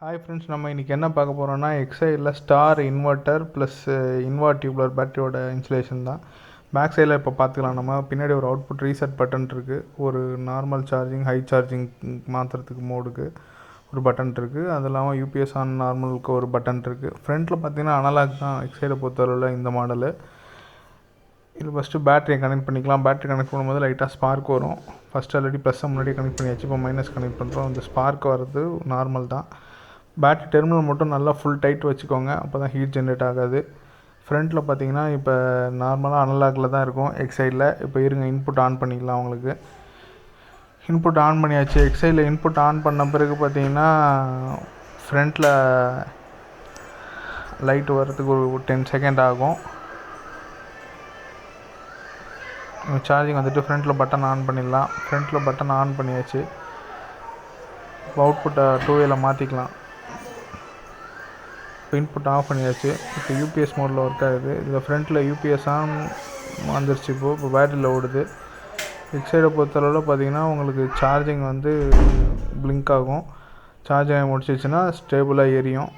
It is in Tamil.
ஹாய் ஃப்ரெண்ட்ஸ், நம்ம இன்றைக்கி என்ன பார்க்க போகிறோம்னா எக்ஸைடில் star inverter plus invert tubular பேட்டரியோட இன்ஸ்டலேஷன் தான். பேக் சைடில் இப்போ பார்த்துக்கலாம். நம்ம பின்னாடி ஒரு அவுட்புட் ரீசெட் பட்டன் இருக்குது, ஒரு நார்மல் சார்ஜிங் ஹை சார்ஜிங் மாற்றுறதுக்கு மோடுக்கு ஒரு பட்டன் இருக்குது, அது இல்லாமல் யூபிஎஸ் ஆன் நார்மலுக்கு ஒரு பட்டன் இருக்குது. ஃப்ரண்ட்டில் பார்த்தீங்கன்னா அனலாக் தான் எக்ஸைடை பொறுத்தவரையில் இந்த மாடலு. இது ஃபஸ்ட்டு பேட்டரியை கனெக்ட் பண்ணிக்கலாம். பேட்டரி கனெக்ட் பண்ணும்போது லைட்டாக ஸ்பார்க் வரும். ஃபஸ்ட்டு ஆல்ரெடி ப்ளஸ்ஸை முன்னாடி கனெக்ட் பண்ணியாச்சு, இப்போ மைனஸ் கனெக்ட் பண்ணுறோம். இந்த ஸ்பார்க் வர்றது நார்மல் தான். பேட்டரி டெர்மினல் மட்டும் நல்லா ஃபுல் டைட் வச்சுக்கோங்க, அப்போ தான் ஹீட் ஜென்ரேட் ஆகாது. ஃப்ரண்ட்டில் பார்த்தீங்கன்னா இப்போ நார்மலாக அனலாகில் தான் இருக்கும் எக்ஸைடில். இப்போ இருங்க, இன்புட் ஆன் பண்ணிக்கலாம். உங்களுக்கு இன்புட் ஆன் பண்ணியாச்சு. எக்ஸைடில் இன்புட் ஆன் பண்ண பிறகு பார்த்தீங்கன்னா ஃப்ரண்ட்டில் லைட் வர்றதுக்கு ஒரு 10 செகண்ட் ஆகும். சார்ஜிங் வந்துட்டு ஃப்ரண்ட்டில் பட்டன் ஆன் பண்ணிடலாம். ஃப்ரண்ட்டில் பட்டன் ஆன் பண்ணியாச்சு. இப்போ அவுட்புட்டை 2Aல மாற்றிக்கலாம். இப்போ இன்புட் ஆஃப் பண்ணியாச்சு. இப்போ யூபிஎஸ் மோடில் ஒர்க் ஆகுது. இதில் ஃப்ரண்ட்டில் யூபிஎஸ் ஆன் வந்துருச்சு. இப்போ பேட்டரியில் ஓடுது. எக்ஸைடை பொறுத்தளவில் பார்த்தீங்கன்னா உங்களுக்கு சார்ஜிங் வந்து பிளிங்க் ஆகும். சார்ஜ் ஆகி முடிச்சிச்சுன்னா ஸ்டேபிளாக எரியும்.